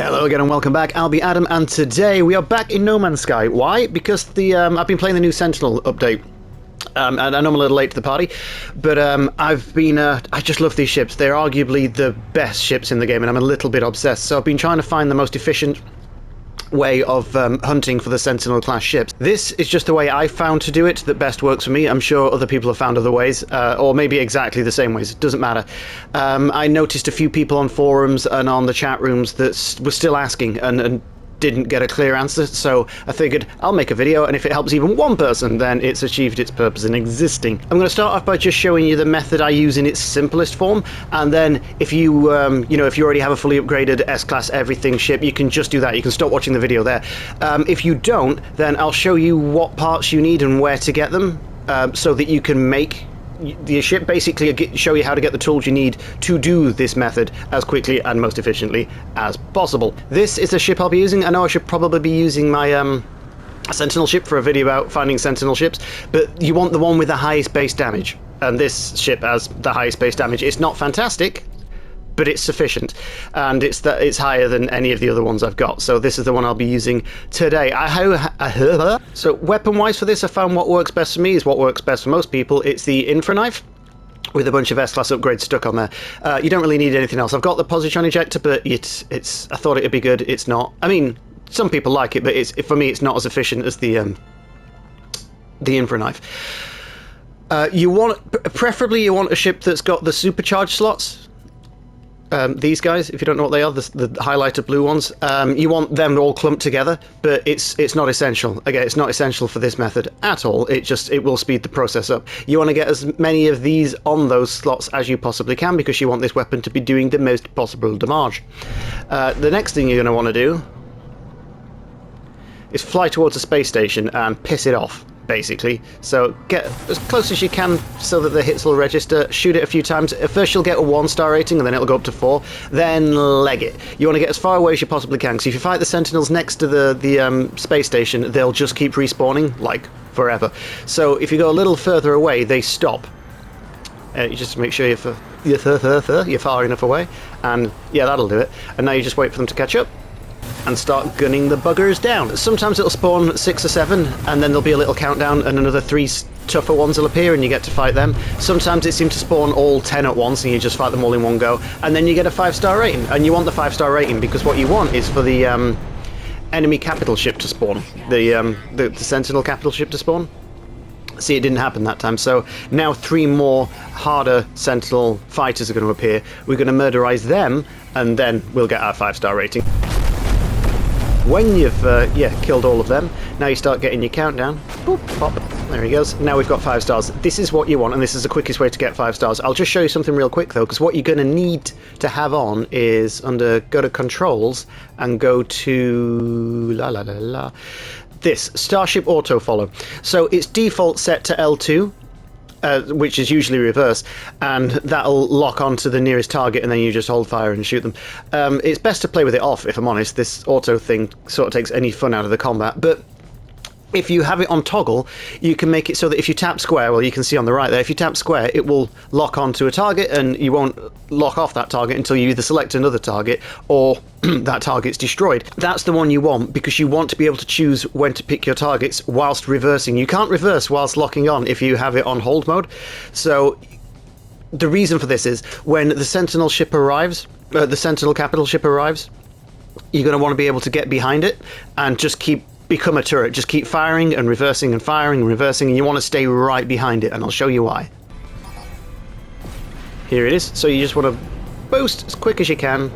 Hello again and welcome back. I'll be Adam, and today we are back in No Man's Sky. Why? Because I've been playing the new Sentinel update. And I know I'm a little late to the party, but I just love these ships. They're arguably the best ships in the game, and I'm a little bit obsessed. So I've been trying to find the most efficient way of hunting for the Sentinel class ships. This is just the way I found to do it that best works for me. I'm sure other people have found other ways, or maybe exactly the same ways. It doesn't matter. I noticed a few people on forums and on the chat rooms that were still asking and didn't get a clear answer, so I figured I'll make a video, and if it helps even one person, then it's achieved its purpose in existing. I'm going to start off by just showing you the method I use in its simplest form, and then if you, if you already have a fully upgraded S-Class everything ship, you can just do that. You can stop watching the video there. If you don't, then I'll show you what parts you need and where to get them, so that you can make the ship, basically show you how to get the tools you need to do this method as quickly and most efficiently as possible. This is the ship I'll be using. I know I should probably be using my Sentinel ship for a video about finding Sentinel ships, but you want the one with the highest base damage, and this ship has the highest base damage. It's not fantastic, but it's sufficient, and it's higher than any of the other ones I've got, so this is the one I'll be using today. So weapon-wise for this, I found what works best for me is what works best for most people. It's the infra knife with a bunch of S-Class upgrades stuck on there. You don't really need anything else. I've got the positron ejector, but I thought it'd be good. It's not. I mean, some people like it, but for me it's not as efficient as the infra knife. Preferably you want a ship that's got the supercharged slots. These guys, if you don't know what they are, the highlighted blue ones, you want them all clumped together, but it's not essential. Again, it's not essential for this method at all. It will speed the process up. You want to get as many of these on those slots as you possibly can, because you want this weapon to be doing the most possible damage. The next thing you're going to want to do is fly towards a space station and piss it off, basically. So get as close as you can so that the hits will register. Shoot it a few times. First you'll get a 1-star rating, and then it'll go up to 4. Then leg it. You want to get as far away as you possibly can, because if you fight the Sentinels next to the space station, they'll just keep respawning, like, forever. So if you go a little further away, they stop. You just make sure you're far enough away, and yeah, that'll do it. And now you just wait for them to catch up and start gunning the buggers down. Sometimes it'll spawn 6 or 7, and then there'll be a little countdown, and another 3 tougher ones will appear, and you get to fight them. Sometimes it seems to spawn all 10 at once, and you just fight them all in one go, and then you get a 5-star rating. And you want the 5-star rating because what you want is for the enemy capital ship to spawn, the Sentinel capital ship to spawn. See, it didn't happen that time, so now 3 more harder Sentinel fighters are going to appear. We're going to murderize them, and then we'll get our 5-star rating. When you've killed all of them, now you start getting your countdown. Boop, pop. There he goes. Now we've got 5 stars. This is what you want, and this is the quickest way to get 5 stars. I'll just show you something real quick though, because what you're going to need to have on is go to Controls and go to this Starship Auto Follow. So it's default set to L2. Which is usually reverse, and that'll lock onto the nearest target, and then you just hold fire and shoot them. It's best to play with it off, if I'm honest. This auto thing sort of takes any fun out of the combat, but if you have it on toggle, you can make it so that if you tap square, well, you can see on the right there, if you tap square, it will lock onto a target, and you won't lock off that target until you either select another target or that target's destroyed. That's the one you want, because you want to be able to choose when to pick your targets whilst reversing. You can't reverse whilst locking on if you have it on hold mode. So the reason for this is when the Sentinel ship arrives, the Sentinel capital ship arrives, you're going to want to be able to get behind it and just become a turret. Just keep firing and reversing and firing and reversing, and you want to stay right behind it, and I'll show you why. Here it is. So you just want to boost as quick as you can,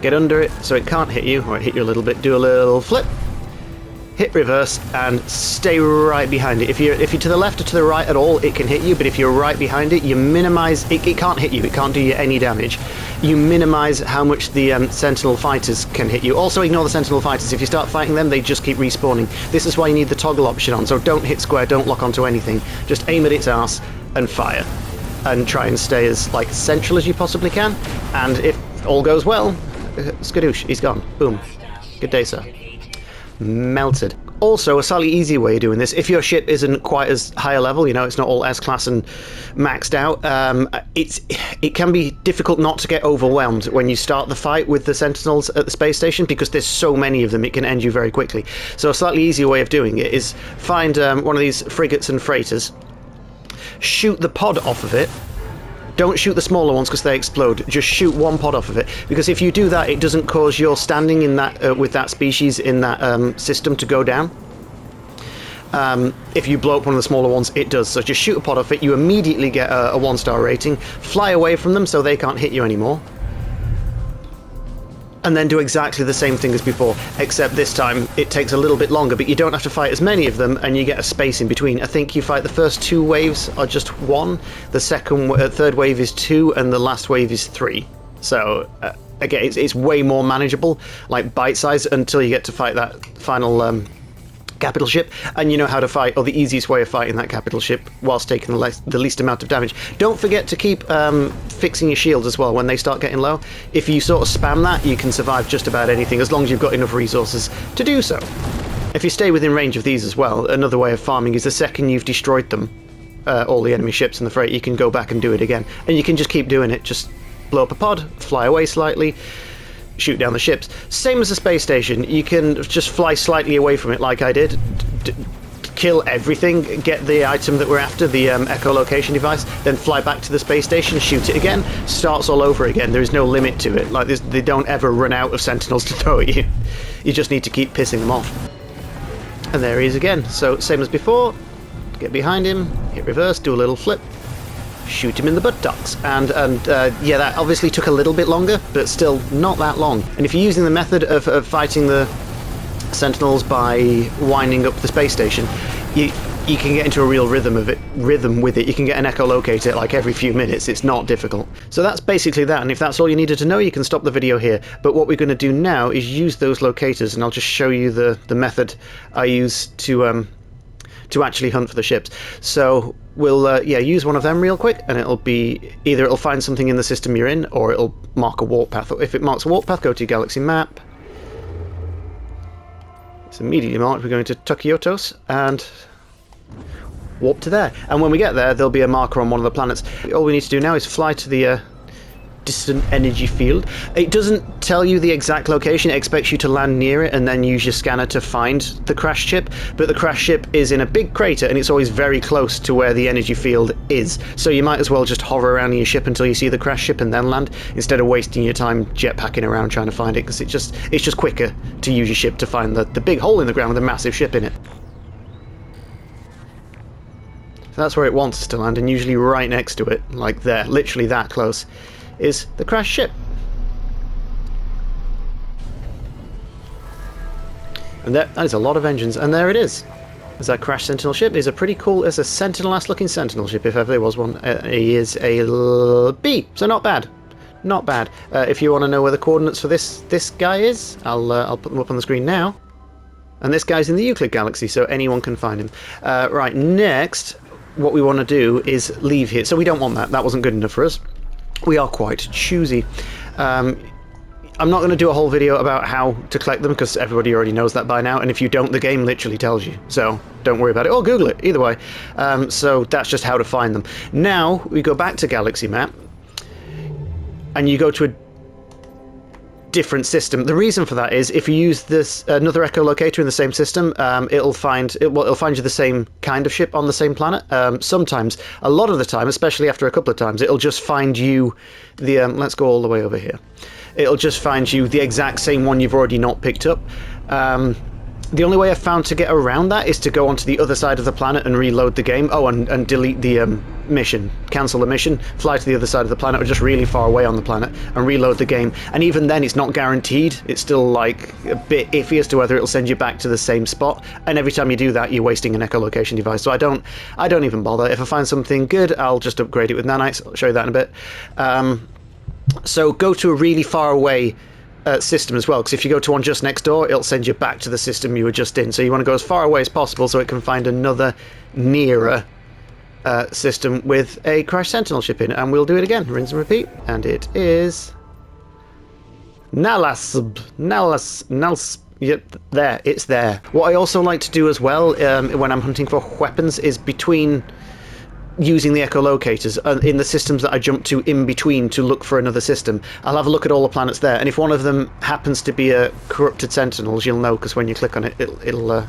get under it so it can't hit you, or it hit you a little bit, do a little flip, hit reverse, and stay right behind it. If you're to the left or to the right at all, it can hit you, but if you're right behind it, you minimize it. It can't hit you, it can't do you any damage. You minimize how much the Sentinel fighters can hit you. Also ignore the Sentinel fighters. If you start fighting them, they just keep respawning. This is why you need the toggle option on, so don't hit square, don't lock onto anything. Just aim at its ass and fire. And try and stay as central as you possibly can, and if all goes well, skadoosh, he's gone. Boom. Good day, sir. Melted. Also, a slightly easier way of doing this, if your ship isn't quite as high a level, you know, it's not all S-class and maxed out, it can be difficult not to get overwhelmed when you start the fight with the Sentinels at the space station, because there's so many of them, it can end you very quickly. So a slightly easier way of doing it is find one of these frigates and freighters, shoot the pod off of it. Don't shoot the smaller ones because they explode. Just shoot one pod off of it, because if you do that, it doesn't cause your standing in that with that species in that system to go down. If you blow up one of the smaller ones, it does. So just shoot a pod off it. You immediately get a 1-star rating. Fly away from them so they can't hit you anymore. And then do exactly the same thing as before, except this time it takes a little bit longer, but you don't have to fight as many of them, and you get a space in between. I think you fight the first 2 waves are just 1, the third wave is 2, and the last wave is 3. So again, it's way more manageable, like bite-sized, until you get to fight that final capital ship, and you know how to fight, or the easiest way of fighting that capital ship whilst taking the least amount of damage. Don't forget to keep fixing your shields as well when they start getting low. If you sort of spam that, you can survive just about anything as long as you've got enough resources to do so. If you stay within range of these as well, another way of farming is the second you've destroyed them, all the enemy ships and the freight, you can go back and do it again, and you can just keep doing it. Just blow up a pod, fly away slightly, shoot down the ships. Same as the space station, you can just fly slightly away from it like I did, kill everything, get the item that we're after, the echolocation device, then fly back to the space station, shoot it again, starts all over again. There is no limit to it. Like, they don't ever run out of Sentinels to throw at you. You just need to keep pissing them off. And there he is again. So same as before, get behind him, hit reverse, do a little flip, shoot him in the buttocks, and yeah, that obviously took a little bit longer, but still not that long. And if you're using the method of fighting the Sentinels by winding up the space station, you can get into a real rhythm with it. You can get an echolocator like every few minutes. It's not difficult. So that's basically that, and if that's all you needed to know, you can stop the video here. But what we're going to do now is use those locators, and I'll just show you the method I use to actually hunt for the ships. So we'll yeah, use one of them real quick, and it'll be either it'll find something in the system you're in, or it'll mark a warp path. If it marks a warp path, go to your galaxy map. It's immediately marked. We're going to Tukiotos and warp to there. And when we get there, there'll be a marker on one of the planets. All we need to do now is fly to the distant energy field. It doesn't tell you the exact location. It expects you to land near it and then use your scanner to find the crash ship, but the crash ship is in a big crater and it's always very close to where the energy field is, so you might as well just hover around in your ship until you see the crash ship and then land, instead of wasting your time jetpacking around trying to find it, because it's just quicker to use your ship to find the big hole in the ground with a massive ship in it. So that's where it wants us to land, and usually right next to it, like there, literally that close, is the crash ship. And that is a lot of engines, and there it is. There's that crash Sentinel ship. It's a pretty cool, it's a Sentinel-ass looking Sentinel ship, if ever there was one. He is a B, so not bad. Not bad. If you want to know where the coordinates for this guy is, I'll put them up on the screen now. And this guy's in the Euclid galaxy, so anyone can find him. Right, next, what we want to do is leave here. So we don't want that. That wasn't good enough for us. We are quite choosy. I'm not going to do a whole video about how to collect them, because everybody already knows that by now, and if you don't, the game literally tells you, so don't worry about it, or Google it, either way. So that's just how to find them. Now we go back to Galaxy Map, and you go to a different system. The reason for that is if you use this another echolocator in the same system, it'll find you the same kind of ship on the same planet. Sometimes, a lot of the time, especially after a couple of times, it'll just find you the let's go all the way over here. It'll just find you the exact same one you've already not picked up. The only way I've found to get around that is to go onto the other side of the planet and reload the game. Oh, and delete the mission. Cancel the mission, fly to the other side of the planet, or just really far away on the planet, and reload the game. And even then, it's not guaranteed. It's still, like, a bit iffy as to whether it'll send you back to the same spot. And every time you do that, you're wasting an echolocation device. So I don't even bother. If I find something good, I'll just upgrade it with nanites. I'll show you that in a bit. So go to a really far away system as well, because if you go to one just next door, it'll send you back to the system you were just in. So you want to go as far away as possible so it can find another nearer system with a crash Sentinel ship in. And we'll do it again, rinse and repeat. And it is Nalasb. Yep, there, it's there. What I also like to do as well when I'm hunting for weapons is between using the echolocators in the systems that I jump to in between to look for another system. I'll have a look at all the planets there, and if one of them happens to be a corrupted Sentinels, you'll know, because when you click on it, it'll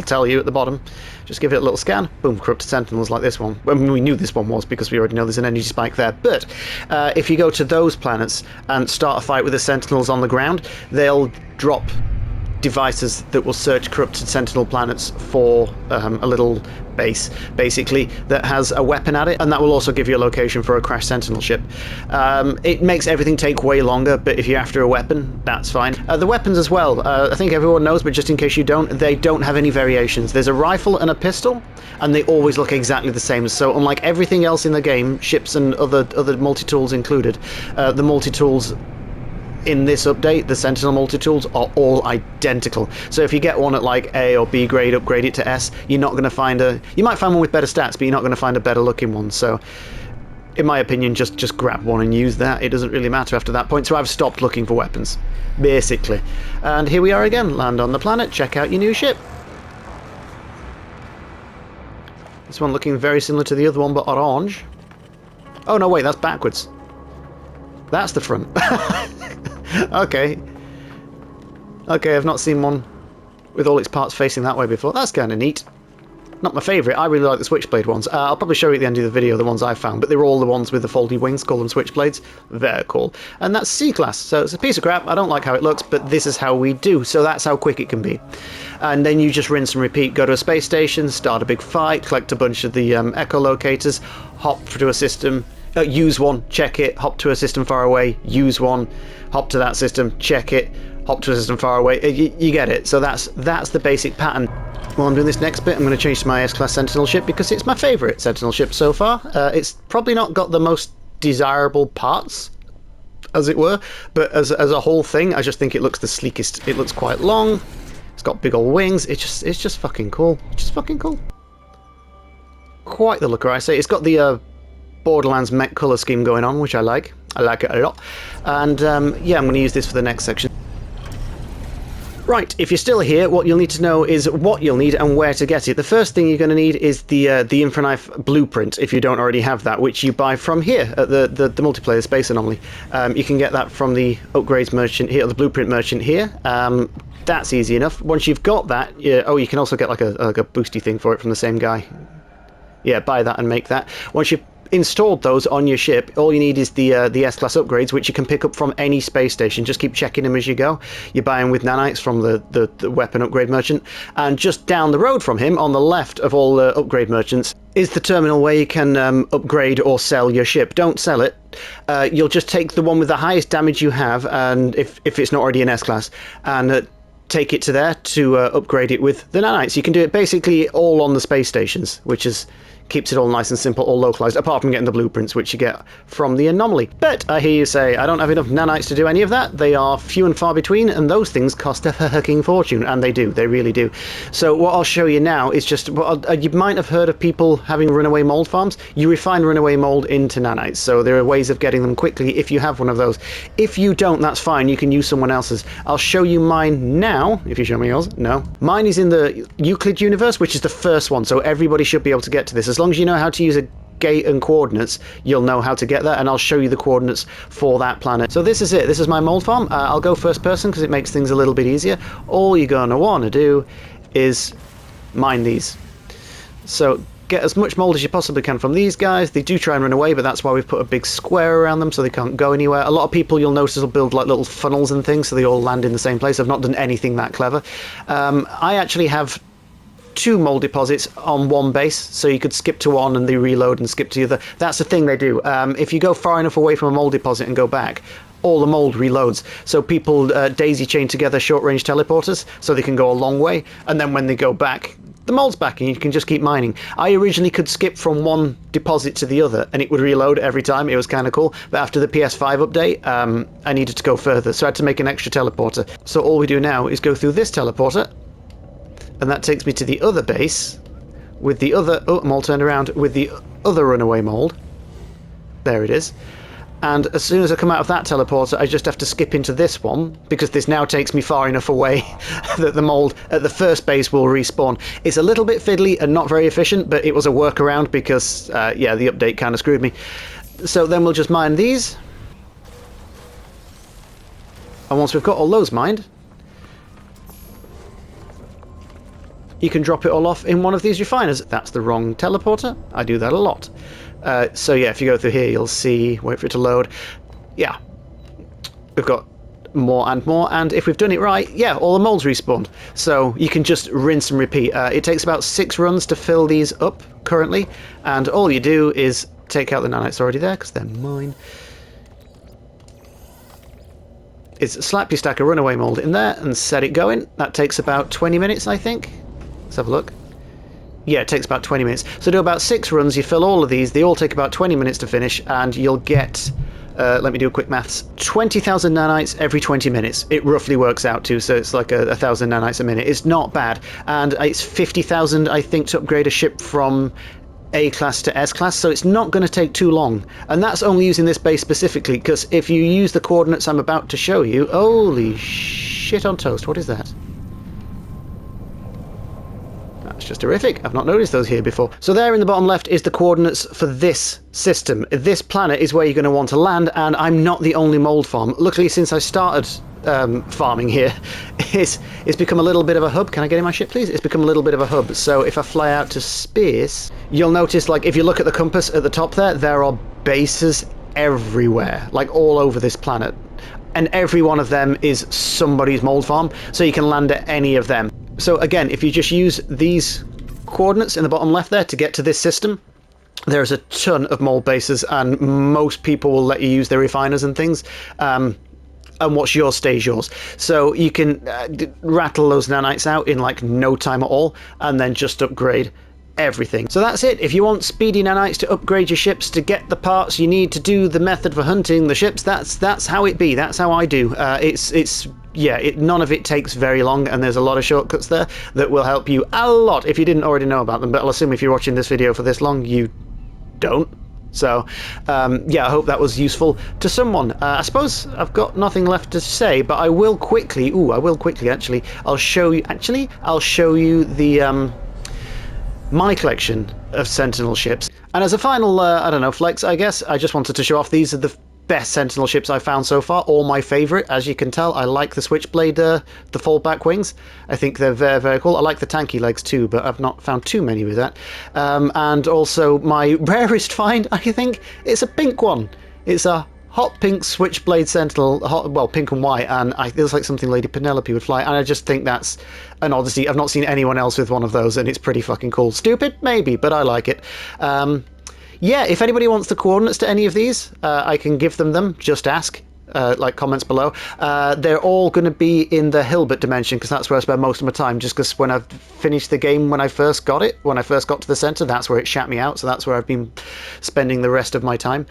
tell you at the bottom. Just give it a little scan, boom, corrupted Sentinels like this one. I mean, we knew this one was because we already know there's an energy spike there, but if you go to those planets and start a fight with the Sentinels on the ground, they'll drop devices that will search corrupted Sentinel planets for a little base, basically, that has a weapon at it, and that will also give you a location for a crashed Sentinel ship. It makes everything take way longer, but if you're after a weapon, that's fine. The weapons as well, I think everyone knows, but just in case you don't, they don't have any variations. There's a rifle and a pistol, and they always look exactly the same. So unlike everything else in the game, ships and other multi-tools included, the multi-tools in this update, the Sentinel multi-tools, are all identical. So if you get one at like A or B grade, upgrade it to S, you're not going to find you might find one with better stats, but you're not going to find a better looking one. So in my opinion, just grab one and use that. It doesn't really matter after that point. So I've stopped looking for weapons, basically. And here we are again, land on the planet, check out your new ship. This one looking very similar to the other one, but orange. Oh no, wait, that's backwards. That's the front. Okay. Okay, I've not seen one with all its parts facing that way before. That's kind of neat. Not my favourite. I really like the Switchblade ones. I'll probably show you at the end of the video the ones I've found, but they're all the ones with the foldy wings, call them Switchblades. Very cool. And that's C-Class, so it's a piece of crap. I don't like how it looks, but this is how we do, so that's how quick it can be. And then you just rinse and repeat. Go to a space station, start a big fight, collect a bunch of the echolocators, hop to a system, use one, check it, hop to a system far away, use one, hop to that system, check it, hop to a system far away. You get it. So that's the basic pattern. While I'm doing this next bit, I'm going to change to my S-Class Sentinel ship because it's my favourite Sentinel ship so far. It's probably not got the most desirable parts, as it were, but as a whole thing, I just think it looks the sleekest. It looks quite long. It's got big old wings. It's just fucking cool. It's just fucking cool. Quite the looker, I say. It's got the Borderlands mech colour scheme going on, which I like. I like it a lot. And yeah, I'm going to use this for the next section. Right, if you're still here, what you'll need to know is what you'll need and where to get it. The first thing you're going to need is the Infraknife blueprint, if you don't already have that, which you buy from here at the multiplayer Space Anomaly. You can get that from the upgrades merchant here, or the blueprint merchant here. That's easy enough. Once you've got that, oh, you can also get like a boosty thing for it from the same guy. Yeah, buy that and make that. Once you've installed those on your ship, all you need is the S-Class upgrades, which you can pick up from any space station. Just keep checking them as you go. You buy them with nanites from the weapon upgrade merchant, and just down the road from him, on the left of all the upgrade merchants, is the terminal where you can upgrade or sell your ship. Don't sell it. You'll just take the one with the highest damage you have, and if it's not already an S-Class, and take it to there to upgrade it with the nanites. You can do it basically all on the space stations, which is keeps it all nice and simple, all localized, apart from getting the blueprints, which you get from the anomaly. But I hear you say, I don't have enough nanites to do any of that. They are few and far between, and those things cost a fucking fortune, and they do, they really do. So what I'll show you now is just, you might have heard of people having runaway mold farms. You refine runaway mold into nanites, so there are ways of getting them quickly if you have one of those. If you don't, that's fine, you can use someone else's. I'll show you mine now, if you show me yours. No. Mine is in the Euclid universe, which is the first one, so everybody should be able to get to this. As long as you know how to use a gate and coordinates, you'll know how to get there, and I'll show you the coordinates for that planet. So this is it. This is my mold farm. I'll go first person because it makes things a little bit easier. All you're going to want to do is mine these. So get as much mold as you possibly can from these guys. They do try and run away, but that's why we've put a big square around them so they can't go anywhere. A lot of people, you'll notice, will build like little funnels and things so they all land in the same place. I've not done anything that clever. I actually have 2 mold deposits on one base, so you could skip to one and they reload and skip to the other. That's the thing they do. If you go far enough away from a mold deposit and go back, all the mold reloads. So people daisy chain together short range teleporters so they can go a long way, and then when they go back, the mold's back and you can just keep mining. I originally could skip from one deposit to the other and it would reload every time. It was kind of cool, but after the PS5 update, I needed to go further, so I had to make an extra teleporter. So all we do now is go through this teleporter, and that takes me to the other base with the other, oh, I'm all turned around, with the other runaway mold. There it is. And as soon as I come out of that teleporter, I just have to skip into this one, because this now takes me far enough away that the mold at the first base will respawn. It's a little bit fiddly and not very efficient, but it was a workaround because, yeah, the update kind of screwed me. So then we'll just mine these. And once we've got all those mined, you can drop it all off in one of these refiners. That's the wrong teleporter. I do that a lot. So yeah, if you go through here, you'll see, wait for it to load. Yeah, we've got more and more, and if we've done it right, yeah, all the molds respawned. So you can just rinse and repeat. It takes about 6 runs to fill these up currently, and all you do is take out the nanites already there, because they're mine. Is slap your stack of runaway mold in there and set it going. That takes about 20 minutes, I think. Let's have a look. Yeah, it takes about 20 minutes. So do about 6 runs, you fill all of these, they all take about 20 minutes to finish, and you'll get, let me do a quick maths, 20,000 nanites every 20 minutes. It roughly works out to, so it's like 1,000 nanites a minute. It's not bad, and it's 50,000, I think, to upgrade a ship from A class to S class, so it's not going to take too long. And that's only using this base specifically, because if you use the coordinates I'm about to show you... Holy shit on toast, what is that? That's just horrific. I've not noticed those here before. So there in the bottom left is the coordinates for this system. This planet is where you're going to want to land, and I'm not the only mold farm. Luckily, since I started farming here, it's become a little bit of a hub. Can I get in my ship, please? It's become a little bit of a hub. So if I fly out to space, you'll notice, like, if you look at the compass at the top there are bases everywhere, like all over this planet. And every one of them is somebody's mold farm, so you can land at any of them. So again, if you just use these coordinates in the bottom left there to get to this system, there's a ton of mold bases, and most people will let you use their refiners and things. And what's yours stays yours. So you can rattle those nanites out in like no time at all, and then just upgrade everything. So that's it. If you want speedy nanites to upgrade your ships, to get the parts you need to do the method for hunting the ships, that's how it be. That's how I do. None of it takes very long, and there's a lot of shortcuts there that will help you a lot if you didn't already know about them. But I'll assume if you're watching this video for this long, you don't. So, yeah, I hope that was useful to someone. I suppose I've got nothing left to say, but I will quickly, actually, I'll show you the, my collection of Sentinel ships. And as a final, I don't know, flex, I guess, I just wanted to show off these are the best Sentinel ships I've found so far, or my favourite. As you can tell, I like the Switchblade, the fallback wings. I think they're very, very cool. I like the tanky legs too, but I've not found too many with that. And also my rarest find, I think, it's a pink one. It's a hot pink Switchblade Sentinel, well, pink and white, and it looks like something Lady Penelope would fly, and I just think that's an odyssey. I've not seen anyone else with one of those, and it's pretty fucking cool. Stupid? Maybe, but I like it. Yeah, if anybody wants the coordinates to any of these, I can give them. Just ask, like comments below. They're all going to be in the Hilbert dimension, because that's where I spend most of my time, just because when I've finished the game, when I first got to the centre, that's where it shat me out, so that's where I've been spending the rest of my time.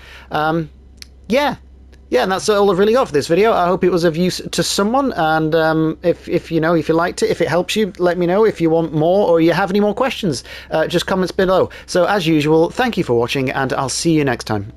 Yeah, and that's all I've really got for this video. I hope it was of use to someone, and if you liked it, if it helps you, let me know. If you want more, or you have any more questions, just comments below. So as usual, thank you for watching, and I'll see you next time.